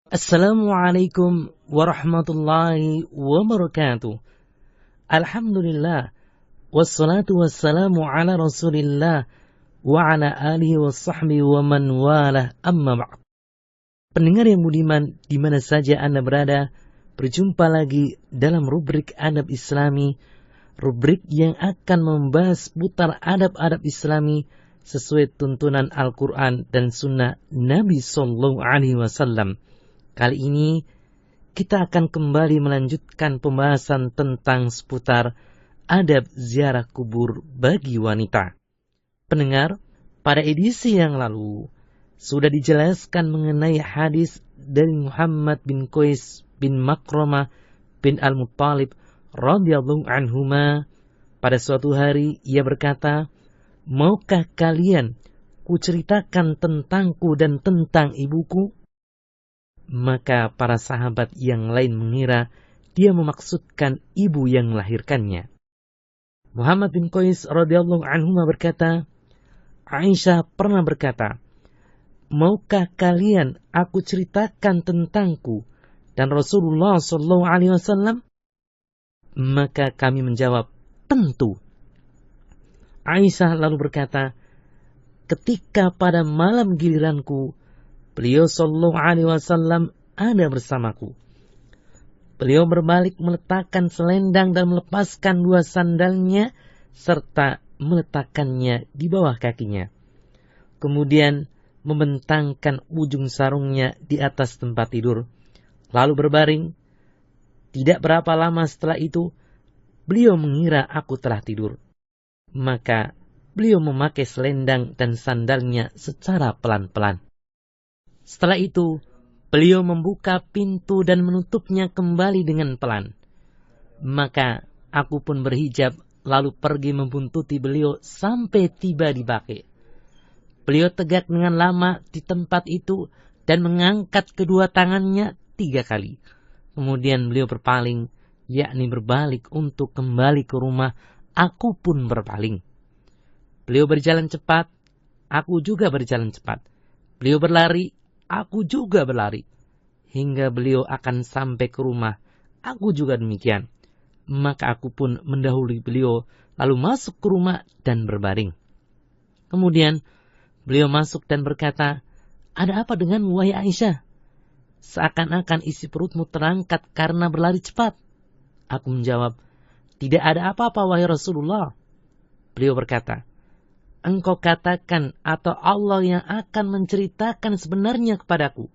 Assalamualaikum warahmatullahi wabarakatuh. Alhamdulillah. Wassalatu wassalamu ala rasulillah wa ala alihi wa sahbihi wa man walah amma ba'd. Pendengar yang budiman, di mana saja Anda berada, berjumpa lagi dalam rubrik Adab Islami, rubrik yang akan membahas putar adab-adab Islami sesuai tuntunan Al-Quran dan Sunnah Nabi Sallallahu Alaihi Wasallam. Kali ini kita akan kembali melanjutkan pembahasan tentang seputar adab ziarah kubur bagi wanita. Pendengar, pada edisi yang lalu sudah dijelaskan mengenai hadis dari Muhammad bin Qais bin Makromah bin Al-Muttalib radhiyallahu anhuma. Pada suatu hari ia berkata, "Maukah kalian kuceritakan tentangku dan tentang ibuku?" Maka para sahabat yang lain mengira dia memaksudkan ibu yang melahirkannya. Muhammad bin Qais radhiyallahu anhu berkata, "Aisyah pernah berkata, 'Maukah kalian aku ceritakan tentangku dan Rasulullah sallallahu alaihi wasallam?' Maka kami menjawab, 'Tentu.' Aisyah lalu berkata, 'Ketika pada malam giliranku, beliau sallallahu alaihi wasallam ada bersamaku. Beliau berbalik meletakkan selendang dan melepaskan dua sandalnya serta meletakkannya di bawah kakinya. Kemudian membentangkan ujung sarungnya di atas tempat tidur, lalu berbaring. Tidak berapa lama setelah itu, beliau mengira aku telah tidur. Maka beliau memakai selendang dan sandalnya secara pelan-pelan. Setelah itu, beliau membuka pintu dan menutupnya kembali dengan pelan. Maka aku pun berhijab lalu pergi membuntuti beliau sampai tiba di Baqi'. Beliau tegak dengan lama di tempat itu dan mengangkat kedua tangannya 3 kali. Kemudian beliau berpaling, yakni berbalik untuk kembali ke rumah. Aku pun berpaling. Beliau berjalan cepat, aku juga berjalan cepat. Beliau berlari, aku juga berlari. Hingga beliau akan sampai ke rumah, aku juga demikian. Maka aku pun mendahului beliau, lalu masuk ke rumah dan berbaring. Kemudian beliau masuk dan berkata, "Ada apa denganmu, wahai Aisyah? Seakan-akan isi perutmu terangkat karena berlari cepat." Aku menjawab, "Tidak ada apa-apa, wahai Rasulullah." Beliau berkata, "Engkau katakan atau Allah yang akan menceritakan sebenarnya kepadaku?"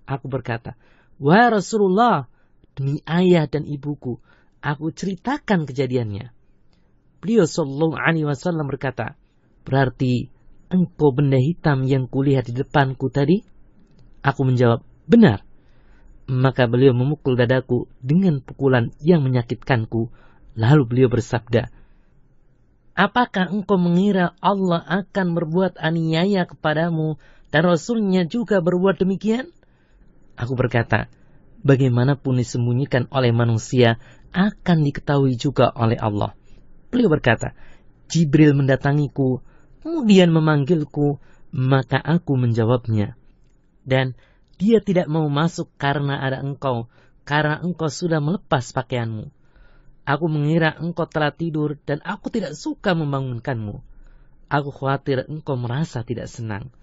Aku berkata, "Wahai Rasulullah, demi ayah dan ibuku, aku ceritakan kejadiannya." Beliau sallallahu alaihi wasallam berkata, "Berarti engkau benda hitam yang kulihat di depanku tadi?" Aku menjawab, "Benar." Maka beliau memukul dadaku dengan pukulan yang menyakitkanku. Lalu beliau bersabda, "Apakah engkau mengira Allah akan berbuat aniaya kepadamu dan Rasulnya juga berbuat demikian?" Aku berkata, "Bagaimanapun disembunyikan oleh manusia akan diketahui juga oleh Allah." Beliau berkata, "Jibril mendatangiku, kemudian memanggilku, maka aku menjawabnya. Dan dia tidak mau masuk karena ada engkau, karena engkau sudah melepas pakaianmu. Aku mengira engkau telah tidur dan aku tidak suka membangunkanmu. Aku khawatir engkau merasa tidak senang."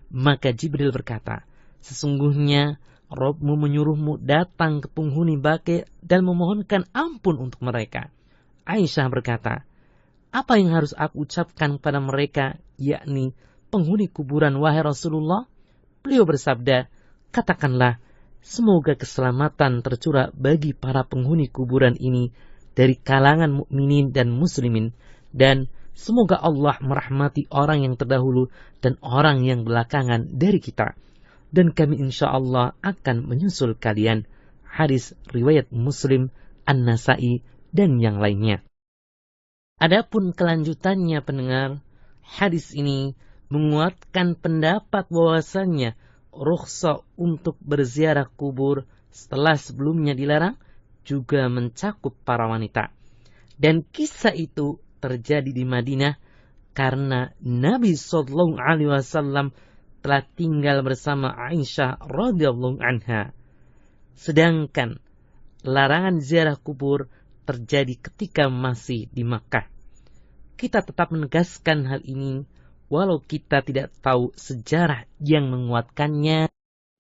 Maka Jibril berkata, "Sesungguhnya Rabbmu menyuruhmu datang ke penghuni Baqi' dan memohonkan ampun untuk mereka." Aisyah berkata, "Apa yang harus aku ucapkan pada mereka, yakni penghuni kuburan, wahai Rasulullah?" Beliau bersabda, "Katakanlah, semoga keselamatan tercurah bagi para penghuni kuburan ini dari kalangan mukminin dan muslimin, dan semoga Allah merahmati orang yang terdahulu dan orang yang belakangan dari kita. Dan kami insya Allah akan menyusul kalian." Hadis riwayat Muslim, An-Nasai, dan yang lainnya. Adapun kelanjutannya, pendengar, hadis ini menguatkan pendapat bahwasannya rukhsah untuk berziarah kubur setelah sebelumnya dilarang juga mencakup para wanita. Dan kisah itu terjadi di Madinah karena Nabi Sallallahu Alaihi Wasallam telah tinggal bersama Aisyah radhiyallahu anha. Sedangkan larangan ziarah kubur terjadi ketika masih di Makkah. Kita tetap menegaskan hal ini walau kita tidak tahu sejarah yang menguatkannya,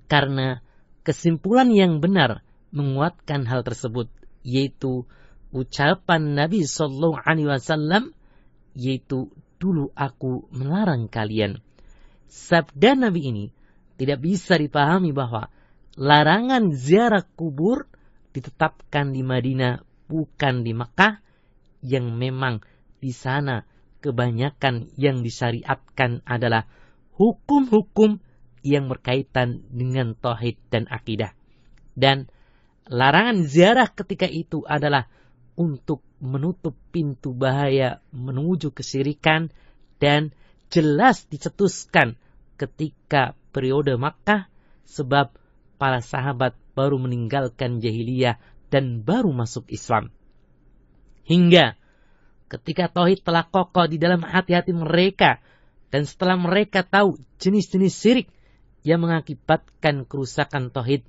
karena kesimpulan yang benar menguatkan hal tersebut, yaitu ucapan Nabi Sallallahu Alaihi Wasallam, yaitu dulu aku melarang kalian. Sabda Nabi ini tidak bisa dipahami bahwa larangan ziarah kubur ditetapkan di Madinah, bukan di Makkah, yang memang di sana kebanyakan yang disyariatkan adalah hukum-hukum yang berkaitan dengan tauhid dan akidah. Dan larangan ziarah ketika itu adalah untuk menutup pintu bahaya menuju kesyirikan, dan jelas dicetuskan ketika periode Makkah, sebab para sahabat baru meninggalkan jahiliyah dan baru masuk Islam. Hingga ketika tauhid telah kokoh di dalam hati-hati mereka, dan setelah mereka tahu jenis-jenis syirik yang mengakibatkan kerusakan tauhid,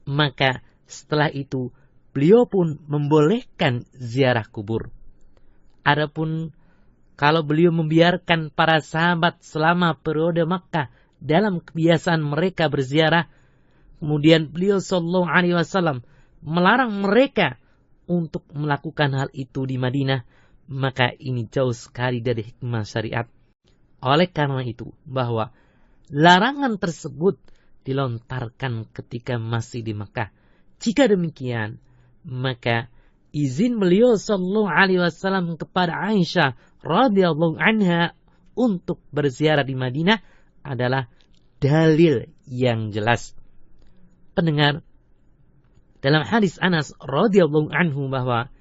maka setelah itu beliau pun membolehkan ziarah kubur. Adapun kalau beliau membiarkan para sahabat selama periode Makkah dalam kebiasaan mereka berziarah, kemudian beliau Sallallahu Alaihi Wasallam melarang mereka untuk melakukan hal itu di Madinah, maka ini jauh sekali dari hikmah syariat. Oleh karena itu, bahwa larangan tersebut dilontarkan ketika masih di Makkah. Jika demikian, maka izin beliau Sallallahu Alaihi Wasallam kepada Aisyah radhiyallahu anha untuk berziarah di Madinah adalah dalil yang jelas. Pendengar, dalam hadis Anas radhiyallahu anhu bahwa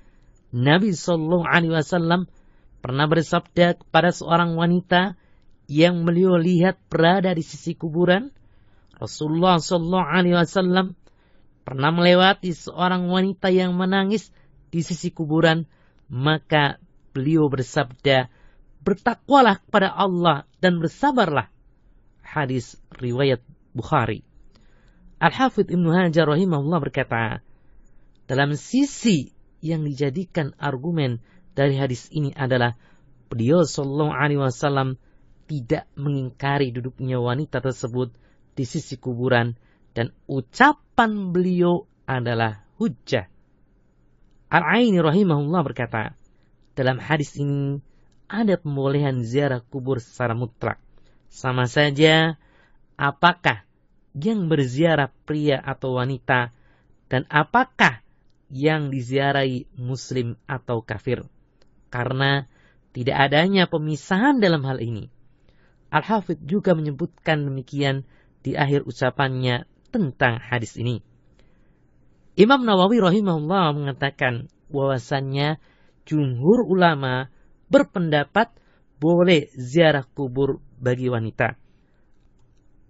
Nabi Sallallahu Alaihi Wasallam pernah bersabda kepada seorang wanita yang beliau lihat berada di sisi kuburan. Rasulullah Sallallahu Alaihi Wasallam pernah melewati seorang wanita yang menangis di sisi kuburan, maka beliau bersabda, bertakwalah kepada Allah dan bersabarlah. Hadis riwayat Bukhari. Al-Hafidh Ibnu Hajar rahimahullah berkata, dalam sisi yang dijadikan argumen dari hadis ini adalah beliau Sallallahu Alaihi Wasallam tidak mengingkari duduknya wanita tersebut di sisi kuburan, dan ucapan beliau adalah hujjah. Al-Aini rahimahullah berkata, dalam hadis ini ada pembolehan ziarah kubur secara mutlak. Sama saja apakah yang berziarah pria atau wanita, dan apakah yang diziarahi muslim atau kafir, karena tidak adanya pemisahan dalam hal ini. Al-Hafidh juga menyebutkan demikian di akhir ucapannya tentang hadis ini. Imam Nawawi rahimahullah mengatakan bahwasannya jumhur ulama berpendapat boleh ziarah kubur bagi wanita.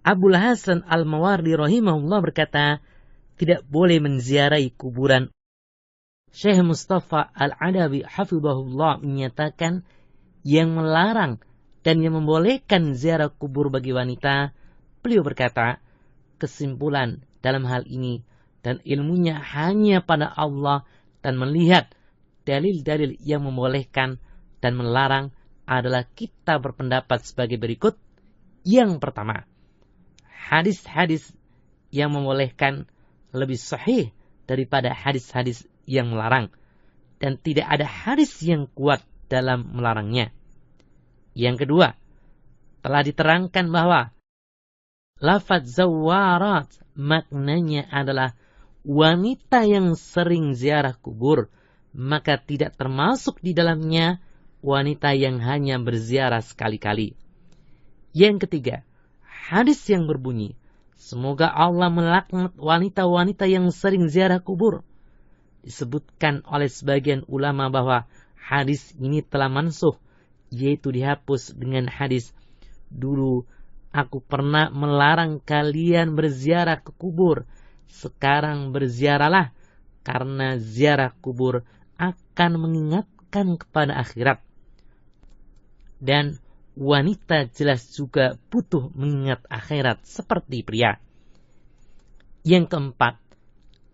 Abul Hasan Al-Mawardi rahimahullah berkata, tidak boleh menziarahi kuburan. Syekh Mustafa Al-Adawi hafizahullah menyatakan yang melarang dan yang membolehkan ziarah kubur bagi wanita. Beliau berkata, kesimpulan dalam hal ini dan ilmunya hanya pada Allah, dan melihat dalil-dalil yang membolehkan dan melarang adalah kita berpendapat sebagai berikut. Yang pertama, hadis-hadis yang membolehkan lebih sahih daripada hadis-hadis yang melarang, dan tidak ada hadis yang kuat dalam melarangnya. Yang kedua, telah diterangkan bahwa lafaz zawarat maknanya adalah wanita yang sering ziarah kubur, maka tidak termasuk di dalamnya wanita yang hanya berziarah sekali-kali. Yang ketiga, hadis yang berbunyi, semoga Allah melaknat wanita-wanita yang sering ziarah kubur. Disebutkan oleh sebagian ulama bahwa hadis ini telah mansuh, yaitu dihapus dengan hadis, dulu aku pernah melarang kalian berziarah ke kubur, sekarang berziarahlah, karena ziarah kubur akan mengingatkan kepada akhirat. Dan wanita jelas juga butuh mengingat akhirat seperti pria. Yang keempat,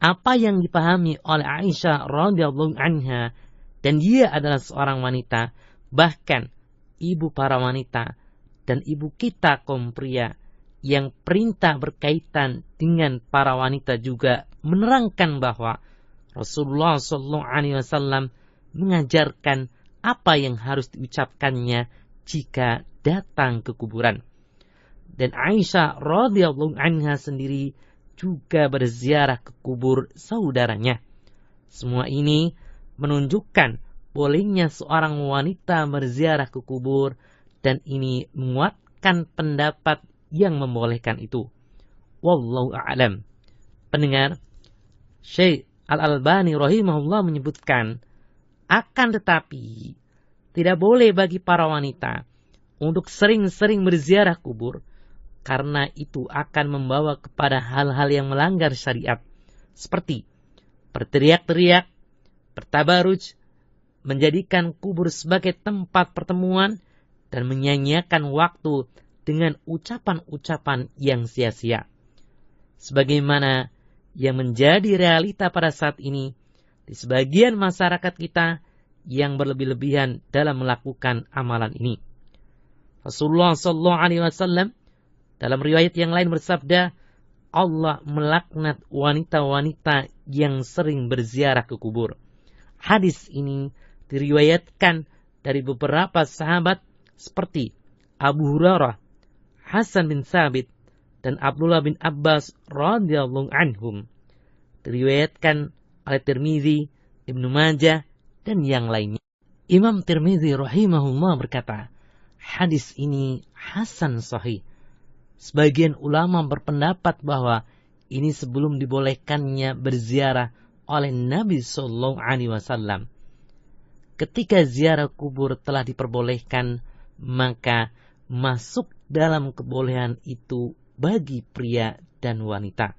apa yang dipahami oleh Aisyah radhiyallahu anha, dan dia adalah seorang wanita, bahkan ibu para wanita dan ibu kita kaum pria, yang perintah berkaitan dengan para wanita juga menerangkan bahwa Rasulullah SAW mengajarkan apa yang harus diucapkannya jika datang ke kuburan. Dan Aisyah radhiyallahu anha sendiri juga berziarah ke kubur saudaranya. Semua ini menunjukkan bolehnya seorang wanita berziarah ke kubur, dan ini menguatkan pendapat yang membolehkan itu. Wallahu a'lam. Pendengar, Syekh Al-Albani rahimahullah menyebutkan, akan tetapi tidak boleh bagi para wanita untuk sering-sering berziarah kubur, karena itu akan membawa kepada hal-hal yang melanggar syariat, seperti berteriak-teriak, bertabaruj, menjadikan kubur sebagai tempat pertemuan, dan menyanyiakan waktu dengan ucapan-ucapan yang sia-sia. Sebagaimana yang menjadi realita pada saat ini di sebagian masyarakat kita yang berlebih-lebihan dalam melakukan amalan ini. Rasulullah SAW dalam riwayat yang lain bersabda, Allah melaknat wanita-wanita yang sering berziarah ke kubur. Hadis ini diriwayatkan dari beberapa sahabat seperti Abu Hurairah, Hasan bin Thabit, dan Abdullah bin Abbas radhiyallahu anhum. Diriwayatkan oleh Tirmizi, Ibnu Majah, dan yang lainnya. Imam Tirmizi rahimahullah berkata, hadis ini hasan sahih. Sebagian ulama berpendapat bahwa ini sebelum dibolehkannya berziarah oleh Nabi Sallallahu Alaihi Wasallam. Ketika ziarah kubur telah diperbolehkan, maka masuk dalam kebolehan itu bagi pria dan wanita.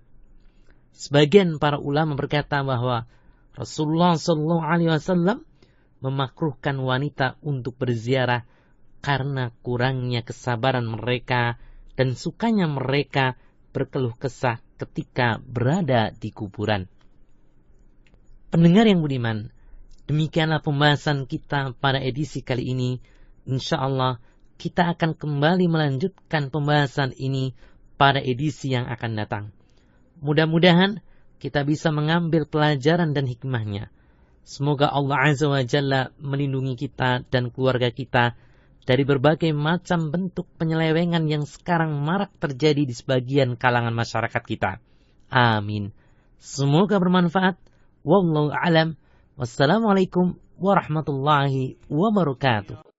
Sebagian para ulama berkata bahwa Rasulullah Sallallahu Alaihi Wasallam memakruhkan wanita untuk berziarah karena kurangnya kesabaran mereka dan sukanya mereka berkeluh kesah ketika berada di kuburan. Pendengar yang budiman, demikianlah pembahasan kita pada edisi kali ini. Insya Allah kita akan kembali melanjutkan pembahasan ini pada edisi yang akan datang. Mudah-mudahan kita bisa mengambil pelajaran dan hikmahnya. Semoga Allah Azza wa Jalla melindungi kita dan keluarga kita dari berbagai macam bentuk penyelewengan yang sekarang marak terjadi di sebagian kalangan masyarakat kita. Amin. Semoga bermanfaat. Wallahu a'lam. Wassalamualaikum warahmatullahi wabarakatuh.